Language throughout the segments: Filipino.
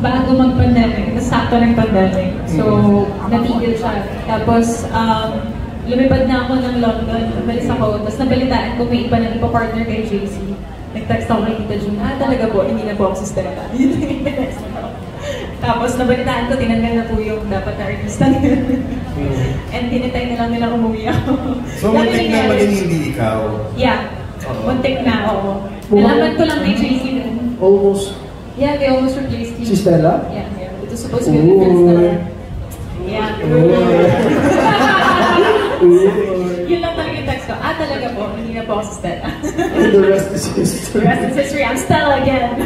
bago mag-pandemic, nasakto ng pandemic. So, natigil siya. Tapos, lumipad na ako ng London, umalis ako, tapos nabalitaan ko may iba na ipa-partner kay JC. Nag-text ako kay Tita June, talaga po, hindi na po ako si Stella. Tapos nabalitaan ko, tinanggal na po yung dapat na artista nila. And tinitay na lang nila umuwi ako. So, muntik na maging hindi ikaw? Yeah. Muntik na, oo. Nalaman ko lang kay JC. Almost? Yeah, they almost replaced him. Si Stella? Yeah, yeah. It was supposed to be different Stella. Yeah. Yun lang talaga yung text ko. Talaga po, hindi na po ako si Stella. And the rest is history. The rest is history. I'm Stella again.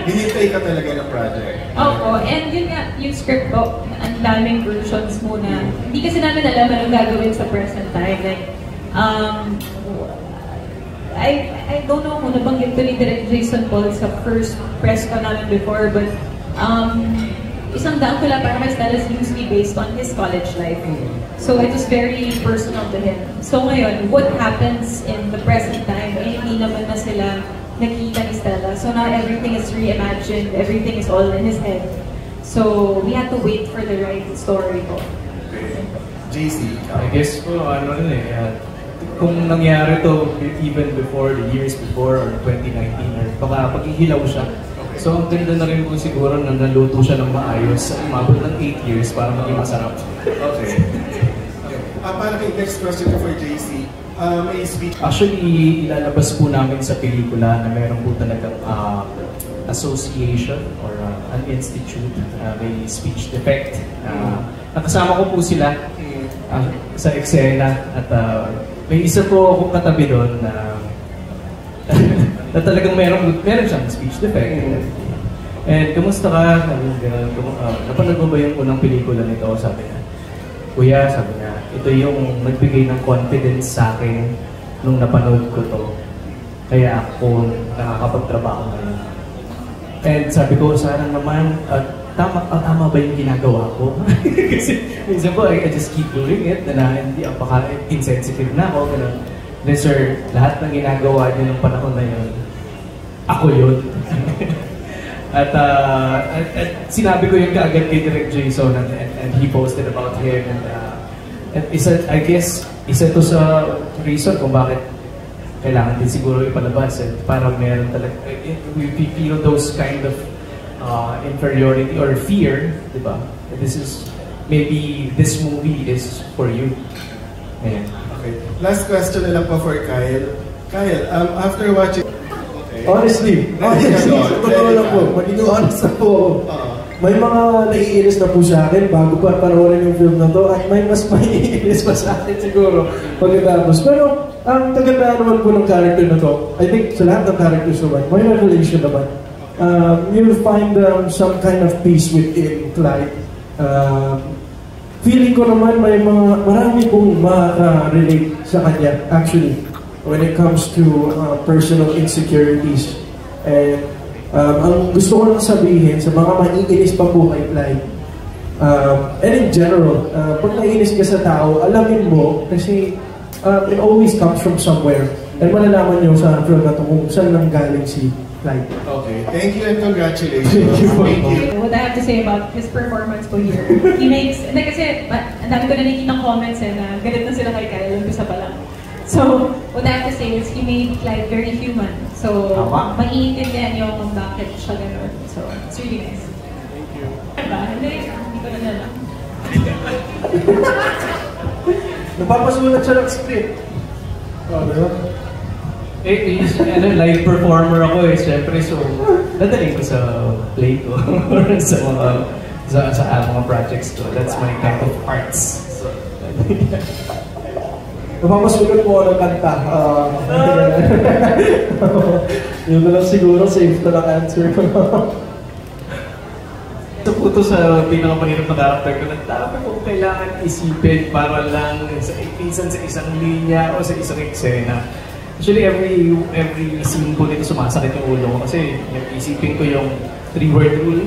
Hinintay ka talaga ng project. Oo, and yun nga, yung script ko, ang daming versions muna. Hindi kasi namin alam anong gagawin sa present time. Like, I don't know kung nabanggit ko ni Direct Jason Paul sa first press ko namin before, but isang daan ko lang para kay Stella is loosely based on his college life. So it was very personal to him. So ngayon, what happens in the present time, hindi naman na sila nakita ni Stella. So now everything is reimagined, everything is all in his head. So we had to wait for the right story po. Okay. JC, I guess po, ano rin kung nangyari to even before, the years before, or 2019, or baka paghihilaw siya. So ang ganda na rin po siguro na naluto siya ng maayos, umabot ng 8 years para maging masarap. Okay. Para kay next question for JC, may speech. Actually, ilalabas po namin sa pelikula na meron po talagang association or an institute, may speech defect. Nakasama ko po sila sa eksena at may isa po akong katabi doon na na talagang meron siyang speech defect. And kamusta ka? Napanood mo ba yung unang pelikula nito? Sabi niya, Kuya, sabi niya, ito yung nagbigay ng confidence sa akin nung napanood ko to. Kaya ako nakakapagtrabaho ngayon. And sabi ko, sana naman, tama ba yung ginagawa ko? Kasi minsan po, I just keep doing it, na hindi insensitive na ako. Then sir, lahat ng ginagawa niyo ng panahon na yun, ako yun. at sinabi ko yung kaagad kay Direk Jason and he posted about him. And I guess, isa to sa reason kung bakit kailangan din siguro ipalabas. Para meron talaga, we feel those kind of inferiority or fear, di ba? Maybe this movie is for you. Ayan. Okay. Last question na lang po for Kyle. Kyle, after watching... Okay. Honestly, totoo lang po. Magiging honest na po. May mga naiinis na po sa akin bago pa panoorin yung film na to at may mas maiinis pa sa akin siguro pagkatapos. Pero ang kagandaan naman po ng character na to, I think sa lahat ng characters naman, may revelation naman. You'll find some kind of peace within Clyde. Feeling ko naman may marami pong ma-relate sa kanya actually when it comes to personal insecurities. And ang gusto ko lang sabihin sa mga maiinis pa po kay Clyde, and in general, pag naiinis ka sa tao, alamin mo kasi it always comes from somewhere. And malalaman nyo sa film na to kung saan nanggaling si Clyde. Okay, thank you and congratulations. Thank you. What I have to say about his performance po here, he makes, kasi ang dami ko na nakikita comments na galit na sila kay Kyle, umpisa pa lang. So, what I have to say is he made Clyde very human. So, maiintindihan niyo kung bakit siya gano'n. So, it's really nice. Thank you. Diba? Hindi ko na alam. Napapasulat siya ng script. Diba? Live performer ako siyempre, so dadaling ko sa play ko or sa mga projects ko. That's my type of arts. So, napapasulat mo ng kanta. Yun na lang siguro, safe na lang answer ko. Ito po ito sa pinakamahirap na character ko. Nagtapos kung kailangan isipin para lang minsan sa isang linya o sa isang eksena. Actually, every scene po dito sumasakit yung ulo ko kasi isipin ko yung 3-word rule,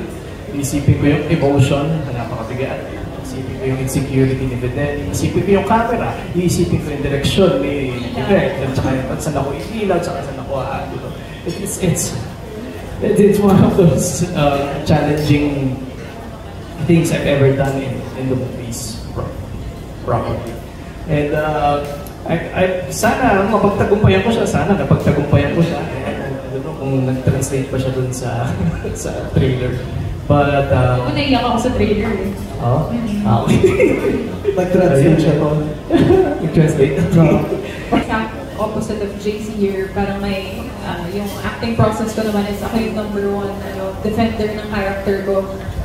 isipin ko yung emotion na napakabigat, isipin ko yung insecurity ni Fidel, isipin ko yung camera, isipin ko yung direction ni Direk, at saka saan ako ipilaw, at saka saan ako aato. It's one of those challenging things I've ever done in the movies, probably. And sana mapagtagumpayan ko siya, sana napagtagumpayan ko siya. I don't know kung nag-translate pa siya dun sa sa trailer. But Ako naiyak ako sa trailer eh. Oh? Okay. Nag-translate siya to. Nag-translate. Exact opposite of JC here, parang may yung acting process ko naman is ako yung number one defender ng character ko.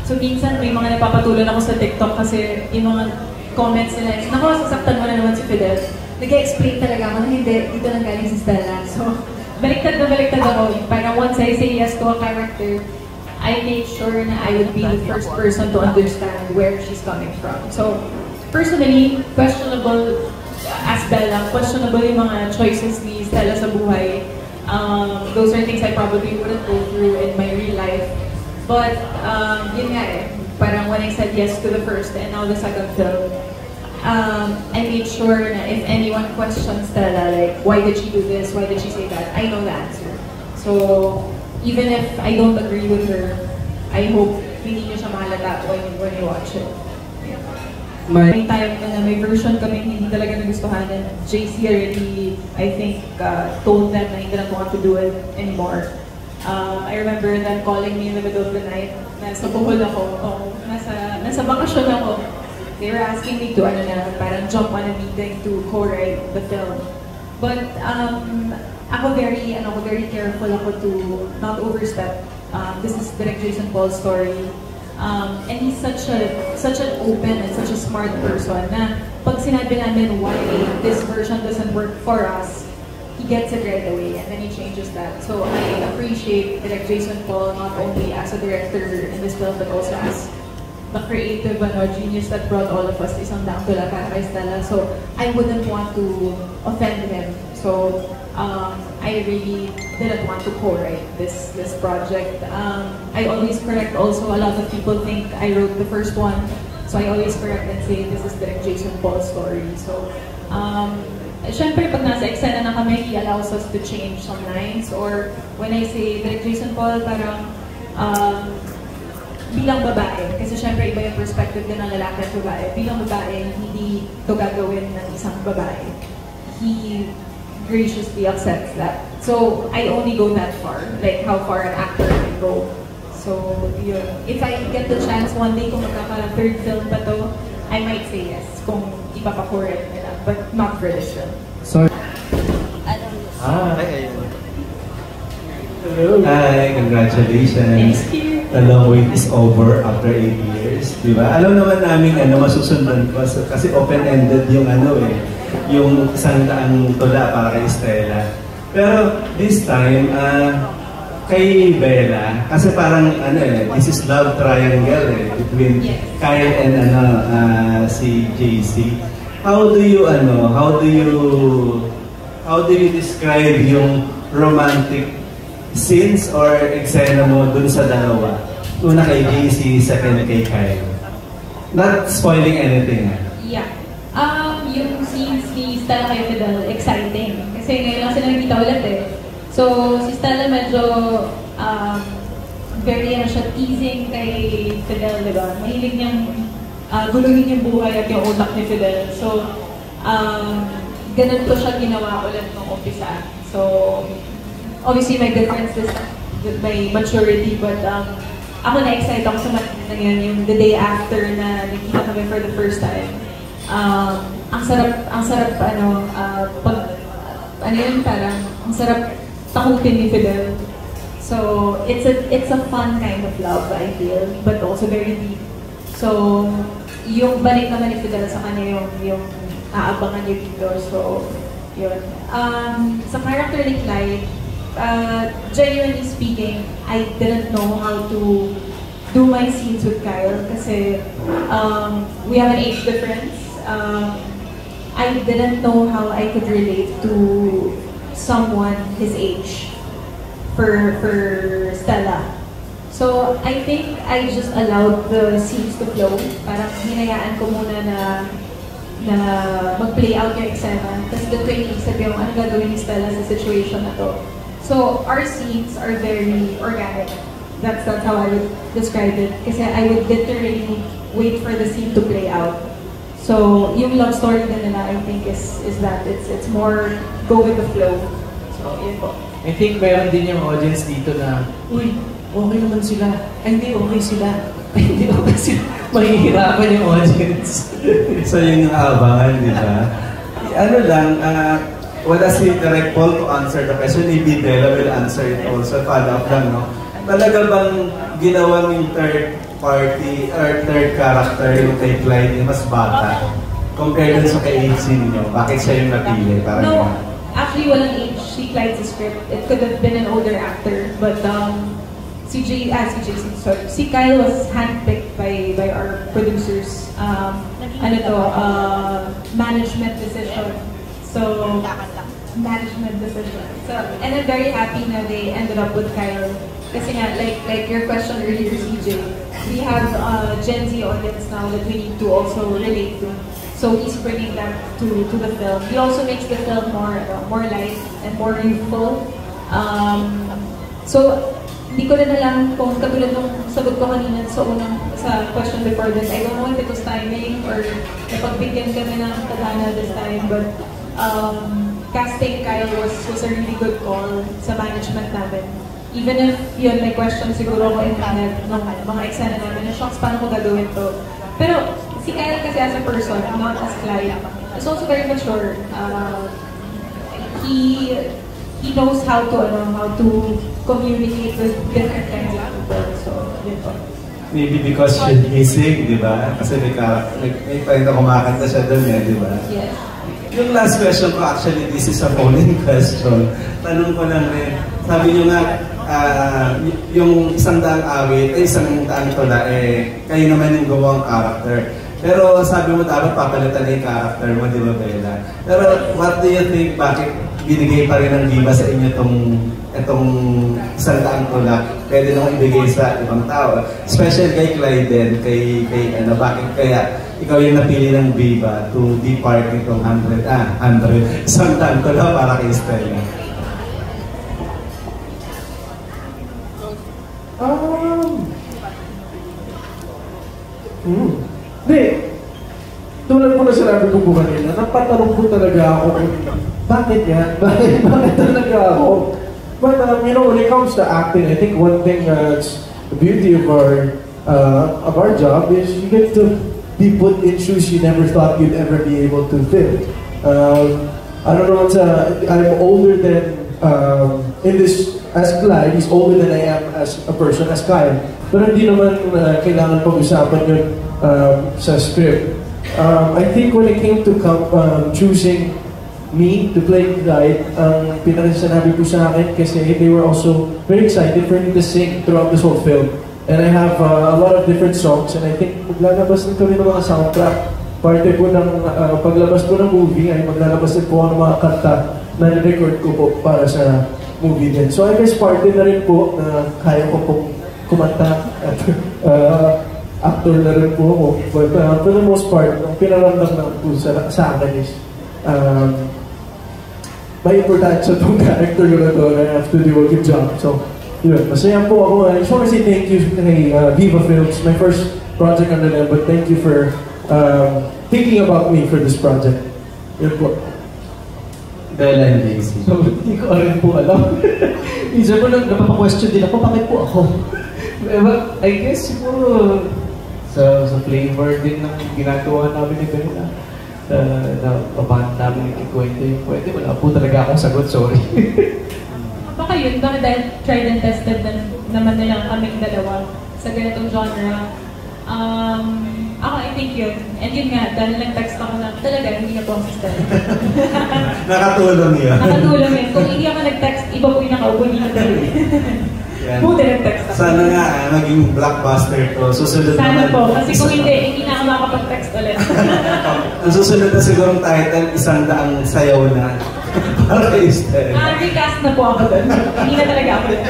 So minsan may mga napapatulan ako sa TikTok kasi yung mga comments nila, naku, sasaktan mo na naman si Fidel. Nag-explain talaga ako na hindi, dito nang galing si Stella. So baliktad ako. Parang once I say yes to a character, I make sure na I would be the first person to understand where she's coming from. So personally, questionable as Bella, questionable yung mga choices ni Stella sa buhay. Those are things I probably wouldn't go through in my real life. But, yun nga eh, parang when I said yes to the first and now the second film, I made sure na if anyone questions Stella, like, why did she do this, why did she say that, I know the answer. So, even if I don't agree with her, I hope hindi niyo siya mahalata when you watch it. May time na may version kami hindi talaga nagustuhan and JC already, I think, told them na he didn't want to do it anymore. I remember them calling me in the middle of the night. Nasa Bohol ako. Nasa bakasyon ako. They were asking me to, parang jump on a meeting to co-write the film. But, ako very careful ako to not overstep. This is Direk Jason Paul's story. And he's such an open and such a smart person na pag sinabi namin why this version doesn't work for us, he gets it right away and then he changes that. So I appreciate Direk Jason Paul not only as a director in this film but also as the creative genius that brought all of us isang daang tula para kay Stella. So I wouldn't want to offend him. So I really didn't want to co-write this project. I always correct also, a lot of people think I wrote the first one. So I always correct and say this is Direk Jason Paul's story. So syempre pag nasa eksena na kami, he allows us to change some lines. Or when I say Direk Jason Paul, parang bilang babae, kasi syempre iba yung perspective din ng lalaki at babae. Bilang babae, hindi ito gagawin ng isang babae. He graciously accepts that. So I only go that far, like how far an actor can go. So yun. If I get the chance one day kung magkaka-third film pa to, I might say yes kung ipapakorek nila, but not for this film. Sorry. Hi, congratulations. Thank you. The long wait is over after 8 years, di ba? Alam naman namin masusundan ko kasi open-ended yung yung isang daang tula para kay Stella. Pero this time, kay Bella, kasi parang this is love triangle between Kyle and si JC. How do you describe yung romantic scenes or eksena mo dun sa dalawa? Una kay JC, second kay Kyle. Not spoiling anything. Yeah. Yung scenes ni Stella kay Fidel, exciting. Kasi ngayon lang sila nakita ulit eh. So, si Stella medyo very siya teasing kay Fidel, diba? Mahilig niyang guluhin yung buhay at yung utak ni Fidel. So, ganun ko siya ginawa ulit nung umpisa. So, obviously may differences with my maturity, but ako na-excite ako sa mga yun, yung the day after na nakita kami for the first time. Ang sarap parang ang sarap takutin ni Fidel. So it's a fun kind of love, I feel, but also very deep. So yung balik naman ni Fidel sa kanya yung aabangan niyo dito. So yun. Sa character ni Clyde, genuinely speaking, I didn't know how to do my scenes with Kyle kasi we have an age difference. I didn't know how I could relate to someone his age for Stella. So I think I just allowed the scenes to flow. Parang hinayaan ko muna na mag-play out yung eksena. Tapos doon ko iniisip yung ano gagawin ni Stella sa situation na to. So So our scenes are very organic. That's how I would describe it. Kasi I would literally wait for the scene to play out. So yung love story din nila, I think is that it's more go with the flow. So yun po. I think meron din yung audience dito na, uy, okay naman sila. Ay, hindi, okay sila. Ay, hindi, okay sila. Mahihirapan yung audience. So yun yung abangan, di ba? Ano lang, wala si Direct Paul to answer the question. Maybe Bella will answer it also. Follow up lang, no? Talaga bang ginawa yung third party or third character yung kay Clyde yung mas bata compared dun sa kay age niyo? Bakit siya yung napili? Parang no, actually walang age. Si Clyde's script. It could have been an older actor, but si Kyle was handpicked by our producers. Management decision. So management decision. So and I'm very happy na they ended up with Kyle. Kasi nga, like your question earlier, CJ, we have Gen Z audience now that we need to also relate to. So he's bringing that to the film. He also makes the film more light and more youthful. So hindi ko na lang kung katulad nung sagot ko kanina sa question before this, I don't know if it was timing or napagbigyan kami ng tadhana this time, but casting Kyle was a really good call sa management namin. Even if yun, may question siguro ako in mga eksena namin, na shocks, paano ko gagawin to? Pero si Kyle kasi as a person, not as Clyde, is also very mature. He knows how to communicate with different kinds of people. So, yun po. maybe because she's missing, di ba? Kasi may pa rin na kumakanta siya doon, di ba? Yes. Yung last question ko, actually, this is a phone-in question. Tanong ko lang rin, sabi nyo nga, yung isang daang awit, isang daang tula, kayo naman yung gawang character. Pero sabi mo dapat papalitan na yung character mo, di ba, Bella? Pero what do you think, bakit binigay pa rin ng Viva sa inyo itong isang daang tula? Pwede nang ibigay sa ibang tao. Especially kay Clyde, kay bakit kaya ikaw yung napili ng Viva to be part nitong 100, isang daang tula para kay Stella? Hindi. Tulad po na sinabi ko po kanina, napatanong po talaga ako kung bakit yan? Bakit talaga ako? But you know, when it comes to acting, I think one thing that's the beauty of our job is you get to be put in shoes you never thought you'd ever be able to fill. I don't know, I'm older than in this as Clyde, he's older than I am as a person, as Kyle. Pero hindi naman kailangan pag-usapan yun sa script. I think when it came to choosing me to play Clyde, pinaka-sinabi ko sa akin kasi they were also very excited for me to sing throughout this whole film. And I have a lot of different songs, and I think maglalabas din kami ng mga soundtrack. Parte po ng paglabas po ng movie ay maglalabas din po ng mga kanta na record ko po para sa movie din. So I guess parte na rin po na kaya ko po kumanta at actor na rin po ako. But for the most part, ang pinaramdam na po sa akin is may importansya itong character ko na to and I have to do a good job. So, yun. Masaya po ako. I just want to say thank you kay Viva Films, my first project under them, but thank you for thinking about me for this project. Yun po. Bella and Daisy. So, hindi ko rin po alam. Minsan po napapa-question din ako, bakit po ako? I guess siguro sa flavor din ng ginagawa namin ni Bella. Na paano namin ikikwento yung pwede. Wala po talaga akong sagot, sorry. Baka yun, dahil tried and tested naman nilang kaming dalawa sa ganitong genre. Ako, I think yun. And yun nga, dahil nag-text ako na talaga, hindi na po ang sister. Nakatulong yun. Nakatulong yun. Kung hindi ako nag-text, iba po yung nakaupo niya talaga. Buti nag-text ako. Sana nga, maging blockbuster to. Susunod sana naman. po. Kasi kung hindi na ako makapag-text ulit. Ang susunod na sigurong title, isang daang sayaw na. Para kay Estelle. Recast na po ako doon. Hindi na talaga ako doon.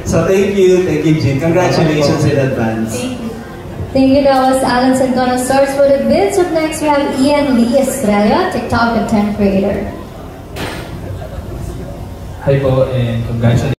So thank you, Jean. Congratulations in advance. Thank you. Thank you, that was Alan Santana, Stars for the Bids. Up next, we have Ian Lee Estrella, TikTok content creator. Hi po and congratulations.